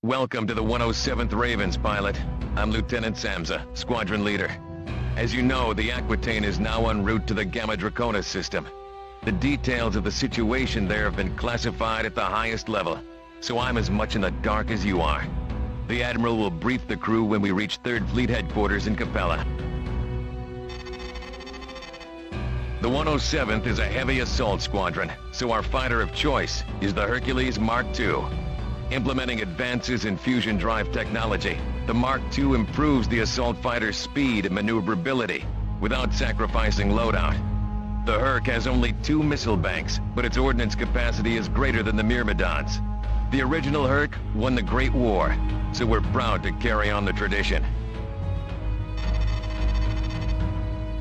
Welcome to the 107th Ravens, pilot. I'm Lieutenant Samza, squadron leader. As you know, the Aquitaine is now en route to the Gamma Draconis system. The details of the situation there have been classified at the highest level, so I'm as much in the dark as you are. The Admiral will brief the crew when we reach 3rd Fleet Headquarters in Capella. The 107th is a heavy assault squadron, so our fighter of choice is the Hercules Mark II. Implementing advances in fusion drive technology, the Mark II improves the assault fighter's speed and maneuverability without sacrificing loadout. The Herc has only 2 missile banks, but its ordnance capacity is greater than the Myrmidons. The original Herc won the Great War, so we're proud to carry on the tradition.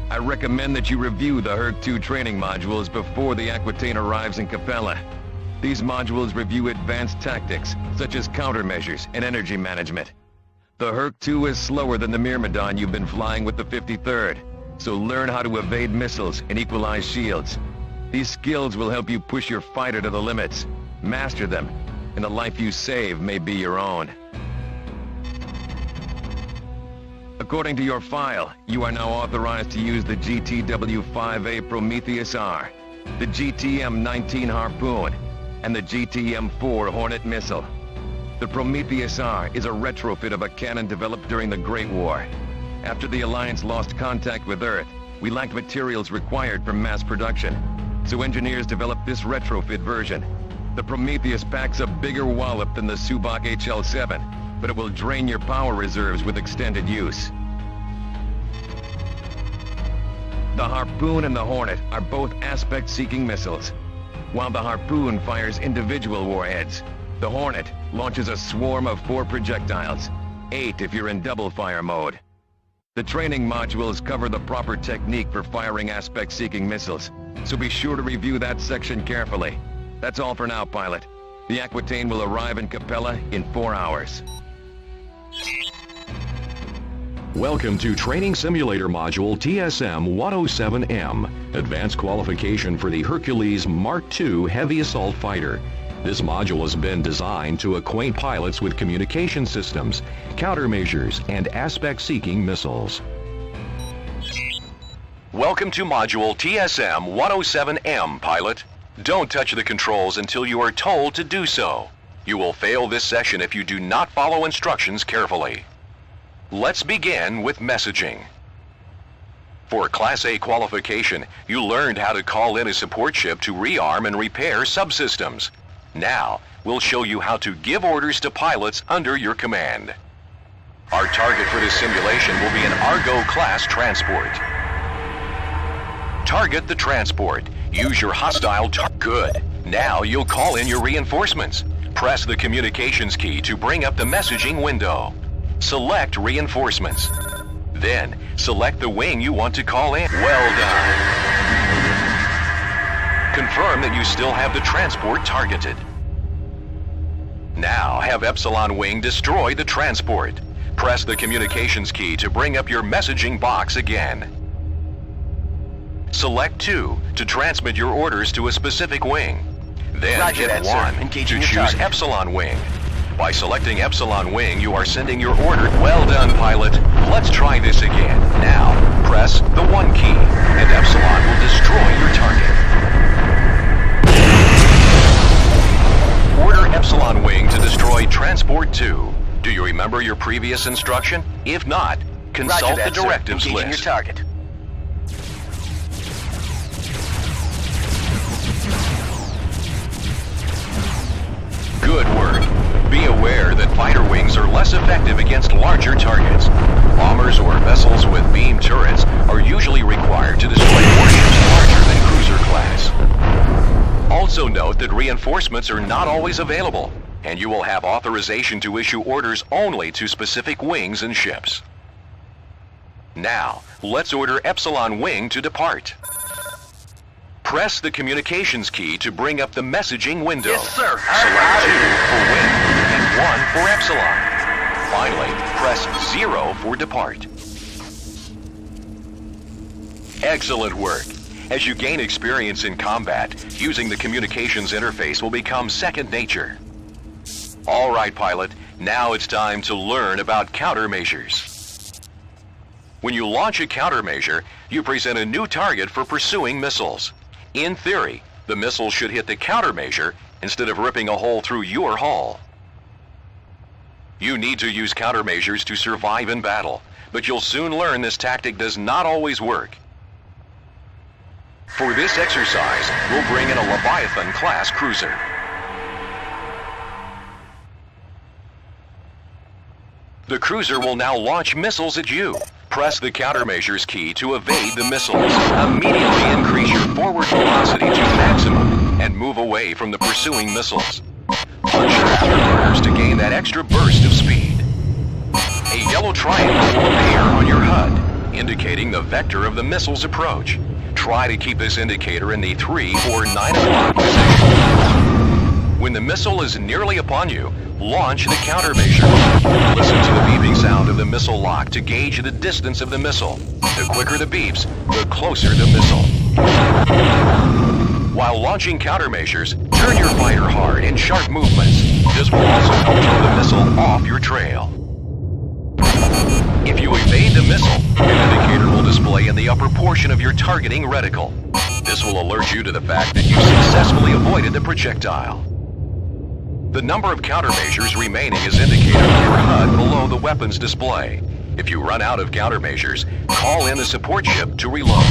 I recommend that you review the Herc 2 training modules before the Aquitaine arrives in Capella. These modules review advanced tactics, such as countermeasures and energy management. The Herc 2 is slower than the Myrmidon you've been flying with the 53rd, so learn how to evade missiles and equalize shields. These skills will help you push your fighter to the limits. Master them, and the life you save may be your own. According to your file, you are now authorized to use the GTW-5A Prometheus R, the GTM-19 Harpoon, and the GTM-4 Hornet missile. The Prometheus R is a retrofit of a cannon developed during the Great War. After the Alliance lost contact with Earth, we lacked materials required for mass production, so engineers developed this retrofit version. The Prometheus packs a bigger wallop than the Subak HL-7, but it will drain your power reserves with extended use. The Harpoon and the Hornet are both aspect-seeking missiles. While the Harpoon fires individual warheads, the Hornet launches a swarm of 4 projectiles, 8 if you're in double-fire mode. The training modules cover the proper technique for firing aspect-seeking missiles, so be sure to review that section carefully. That's all for now, pilot. The Aquitaine will arrive in Capella in 4 hours. Welcome to Training Simulator Module TSM-107M, Advanced Qualification for the Hercules Mark II Heavy Assault Fighter. This module has been designed to acquaint pilots with communication systems, countermeasures, and aspect-seeking missiles. Welcome to Module TSM-107M, pilot. Don't touch the controls until you are told to do so. You will fail this session if you do not follow instructions carefully. Let's begin with messaging. For Class A qualification, you learned how to call in a support ship to rearm and repair subsystems. Now, we'll show you how to give orders to pilots under your command. Our target for this simulation will be an Argo-class transport. Target the transport. Use your hostile Good. Now you'll call in your reinforcements. Press the communications key to bring up the messaging window. Select reinforcements. Then, select the wing you want to call in. Well done. Confirm that you still have the transport targeted. Now, have Epsilon Wing destroy the transport. Press the communications key to bring up your messaging box again. Select 2 to transmit your orders to a specific wing. Then Roger hit that, 1 to choose target. Epsilon Wing. By selecting Epsilon Wing, you are sending your order. Well done, pilot. Let's try this again. Now, press the 1 key, and Epsilon will destroy your target. Order Epsilon Wing to destroy Transport 2. Do you remember your previous instruction? If not, consult Roger the that, sir. directives Engaging list. your target. Good work. Be aware that fighter wings are less effective against larger targets. Bombers or vessels with beam turrets are usually required to destroy warships larger than cruiser class. Also note that reinforcements are not always available, and you will have authorization to issue orders only to specific wings and ships. Now, let's order Epsilon Wing to depart. Press the communications key to bring up the messaging window. Yes, sir. Select 2 for wing and 1 for Epsilon. Finally, press 0 for depart. Excellent work. As you gain experience in combat, using the communications interface will become second nature. All right, pilot, Now it's time to learn about countermeasures. When you launch a countermeasure, you present a new target for pursuing missiles. In theory, the missile should hit the countermeasure instead of ripping a hole through your hull. You need to use countermeasures to survive in battle, but you'll soon learn this tactic does not always work. For this exercise, we'll bring in a Leviathan-class cruiser. The cruiser will now launch missiles at you. Press the countermeasures key to evade the missiles. Immediately increase your forward velocity to maximum and move away from the pursuing missiles. Punch your afterburners to gain that extra burst of speed. A yellow triangle will appear on your HUD, indicating the vector of the missile's approach. Try to keep this indicator in the 3 or 9 o'clock position. When the missile is nearly upon you, launch the countermeasure. Listen to the beeping sound of the missile lock to gauge the distance of the missile. The quicker the beeps, the closer the missile. While launching countermeasures, turn your fighter hard in sharp movements. This will also help throw the missile off your trail. If you evade the missile, an indicator will display in the upper portion of your targeting reticle. This will alert you to the fact that you successfully avoided the projectile. The number of countermeasures remaining is indicated on your HUD below the weapons display. If you run out of countermeasures, call in the support ship to reload.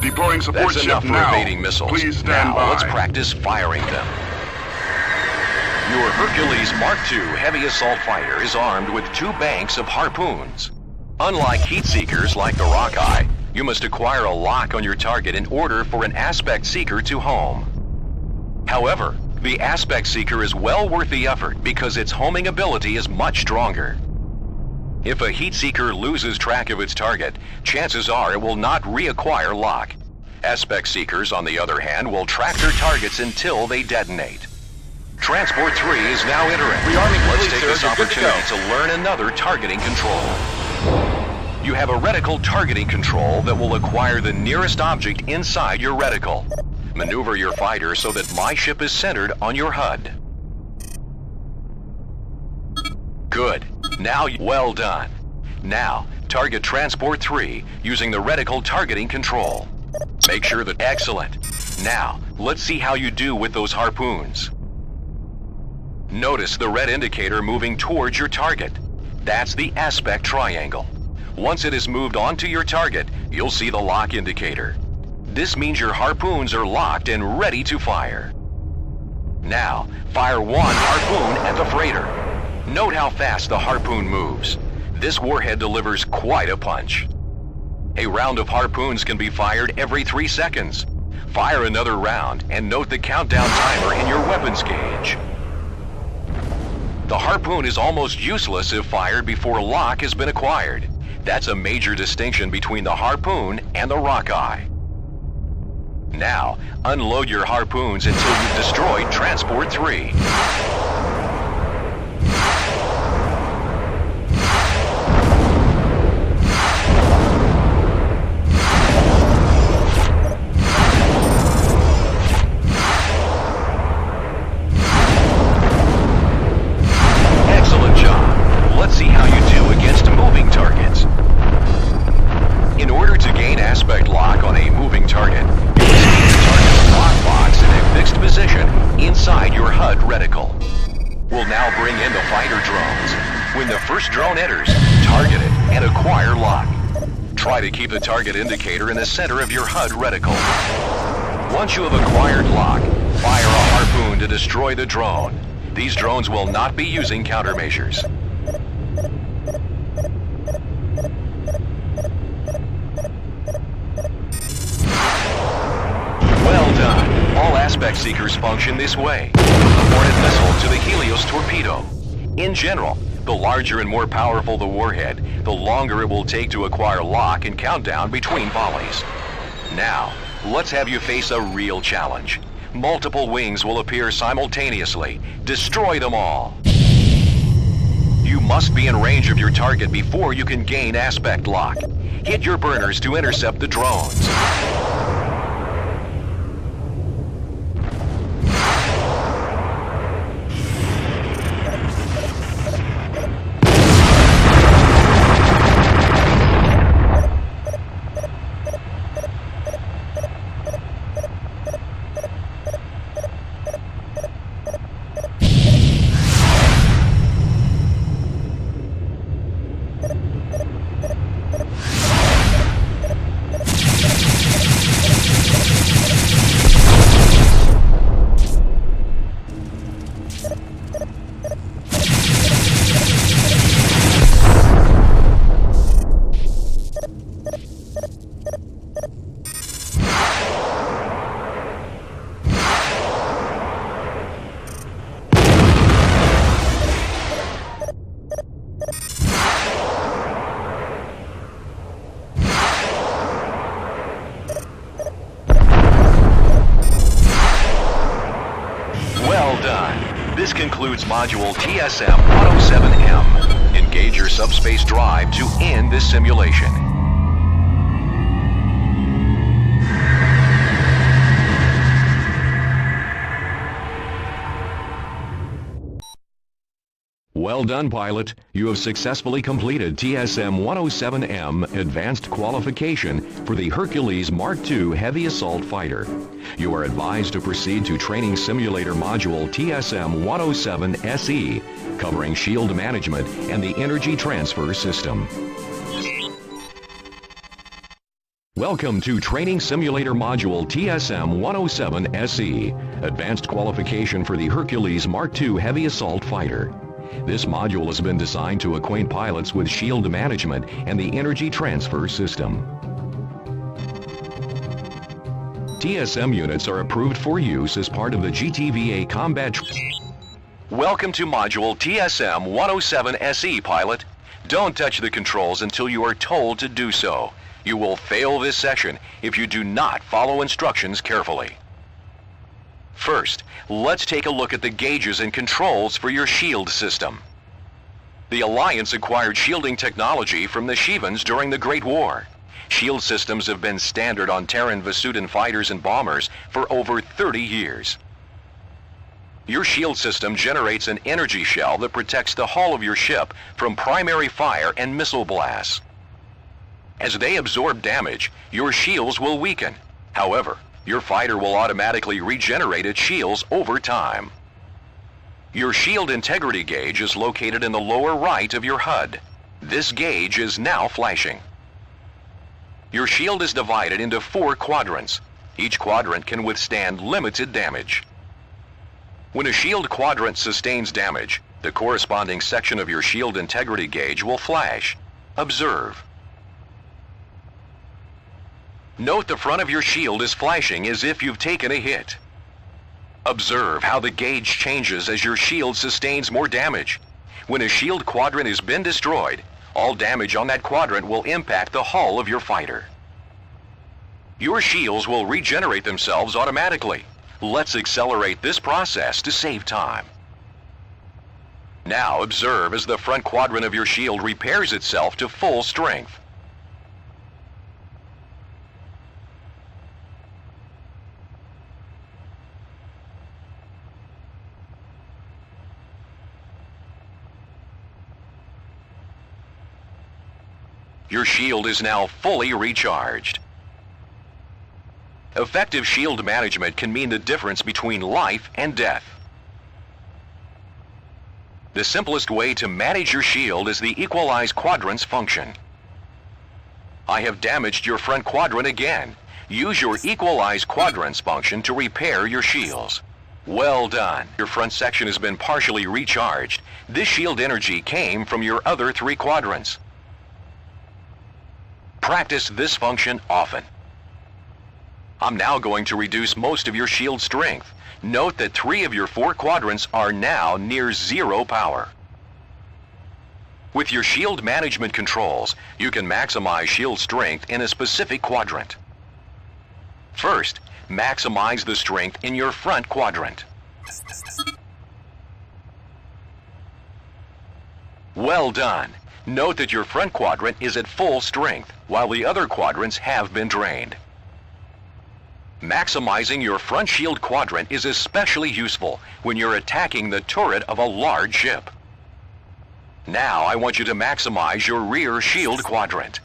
Deploying support That's ship enough for now. evading missiles. Please stand now by. let's practice firing them. Your Hercules Mark II heavy assault fighter is armed with 2 banks of harpoons. Unlike heat seekers like the Rockeye, you must acquire a lock on your target in order for an aspect seeker to home. However, the aspect seeker is well worth the effort because its homing ability is much stronger. If a heat seeker loses track of its target, chances are it will not reacquire lock. Aspect seekers, on the other hand, will track their targets until they detonate. Transport 3 is now entering. Let's take this opportunity to learn another targeting control. You have a reticle targeting control that will acquire the nearest object inside your reticle. Maneuver your fighter so that my ship is centered on your HUD. Good. Now, well done. Now, target Transport 3 using the reticle targeting control. Make sure that... Excellent. Now, let's see how you do with those harpoons. Notice the red indicator moving towards your target. That's the aspect triangle. Once it is moved onto your target, you'll see the lock indicator. This means your harpoons are locked and ready to fire. Now, fire 1 harpoon at the freighter. Note how fast the harpoon moves. This warhead delivers quite a punch. A round of harpoons can be fired every 3 seconds. Fire another round and note the countdown timer in your weapons gauge. The harpoon is almost useless if fired before lock has been acquired. That's a major distinction between the harpoon and the Rockeye. Now, unload your harpoons until you've destroyed Transport 3. Drone enters, target it, and acquire lock. Try to keep the target indicator in the center of your HUD reticle. Once you have acquired lock, fire a harpoon to destroy the drone. These drones will not be using countermeasures. Well done. All aspect seekers function this way. From the Hornet missile to the Helios torpedo. In general, the larger and more powerful the warhead, the longer it will take to acquire lock and countdown between volleys. Now, let's have you face a real challenge. Multiple wings will appear simultaneously. Destroy them all. You must be in range of your target before you can gain aspect lock. Hit your burners to intercept the drones. This concludes Module TSM-107M. Engage your subspace drive to end this simulation. Well done, pilot. You have successfully completed TSM-107M Advanced Qualification for the Hercules Mark II Heavy Assault Fighter. You are advised to proceed to Training Simulator Module TSM-107SE, covering shield management and the energy transfer system. Welcome to Training Simulator Module TSM-107SE, Advanced Qualification for the Hercules Mark II Heavy Assault Fighter. This module has been designed to acquaint pilots with shield management and the energy transfer system. TSM units are approved for use as part of the GTVA combat. Welcome to Module TSM-107SE, pilot. Don't touch the controls until you are told to do so. You will fail this section if you do not follow instructions carefully. First, let's take a look at the gauges and controls for your shield system. The Alliance acquired shielding technology from the Shivans during the Great War. Shield systems have been standard on Terran Vasudan fighters and bombers for over 30 years. Your shield system generates an energy shell that protects the hull of your ship from primary fire and missile blasts. As they absorb damage, your shields will weaken. However, your fighter will automatically regenerate its shields over time. Your shield integrity gauge is located in the lower right of your HUD. This gauge is now flashing. Your shield is divided into 4 quadrants. Each quadrant can withstand limited damage. When a shield quadrant sustains damage, the corresponding section of your shield integrity gauge will flash. Observe. Note the front of your shield is flashing as if you've taken a hit. Observe how the gauge changes as your shield sustains more damage. When a shield quadrant has been destroyed, all damage on that quadrant will impact the hull of your fighter. Your shields will regenerate themselves automatically. Let's accelerate this process to save time. Now observe as the front quadrant of your shield repairs itself to full strength. Your shield is now fully recharged. Effective shield management can mean the difference between life and death. The simplest way to manage your shield is the Equalize Quadrants function. I have damaged your front quadrant again. Use your Equalize Quadrants function to repair your shields. Well done. Your front section has been partially recharged. This shield energy came from your other 3 quadrants. Practice this function often. I'm now going to reduce most of your shield strength. Note that 3 of your 4 quadrants are now near 0 power. With your shield management controls, you can maximize shield strength in a specific quadrant. First, maximize the strength in your front quadrant. Well done. Note that your front quadrant is at full strength, while the other quadrants have been drained. Maximizing your front shield quadrant is especially useful when you're attacking the turret of a large ship. Now I want you to maximize your rear shield quadrant.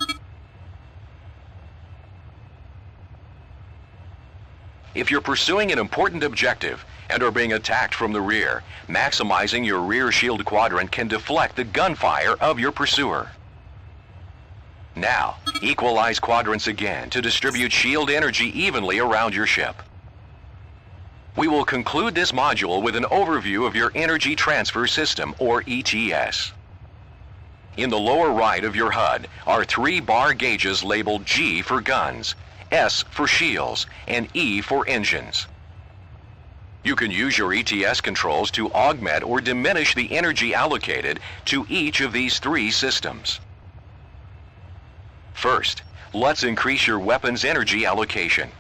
If you're pursuing an important objective and are being attacked from the rear, maximizing your rear shield quadrant can deflect the gunfire of your pursuer. Now, equalize quadrants again to distribute shield energy evenly around your ship. We will conclude this module with an overview of your Energy Transfer System, or ETS. In the lower right of your HUD are 3 bar gauges labeled G for guns, S for shields, and E for engines. You can use your ETS controls to augment or diminish the energy allocated to each of these 3 systems. First, let's increase your weapon's energy allocation.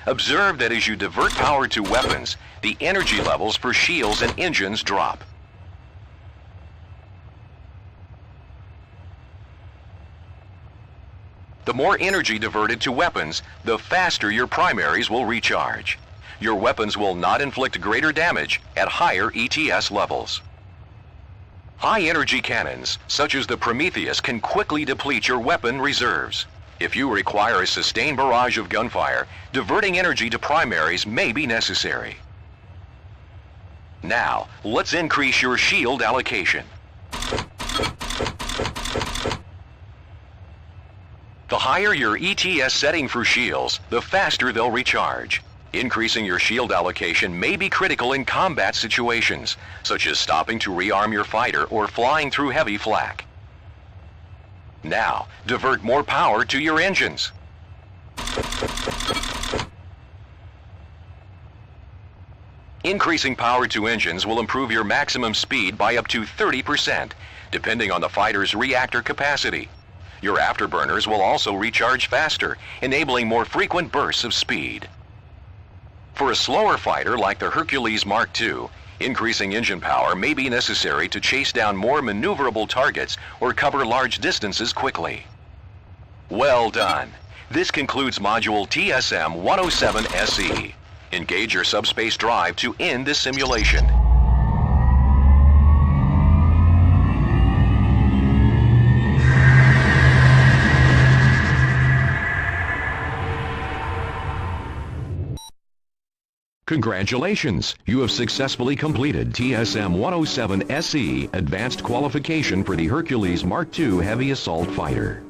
Observe that as you divert power to weapons, the energy levels for shields and engines drop. The more energy diverted to weapons, the faster your primaries will recharge. Your weapons will not inflict greater damage at higher ETS levels. High-energy cannons, such as the Prometheus, can quickly deplete your weapon reserves. If you require a sustained barrage of gunfire, diverting energy to primaries may be necessary. Now, let's increase your shield allocation. The higher your ETS setting for shields, the faster they'll recharge. Increasing your shield allocation may be critical in combat situations, such as stopping to rearm your fighter or flying through heavy flak. Now, divert more power to your engines. Increasing power to engines will improve your maximum speed by up to 30%, depending on the fighter's reactor capacity. Your afterburners will also recharge faster, enabling more frequent bursts of speed. For a slower fighter like the Hercules Mark II, increasing engine power may be necessary to chase down more maneuverable targets or cover large distances quickly. Well done. This concludes Module TSM-107-SE. Engage your subspace drive to end this simulation. Congratulations! You have successfully completed TSM-107-SE Advanced Qualification for the Hercules Mark II Heavy Assault Fighter.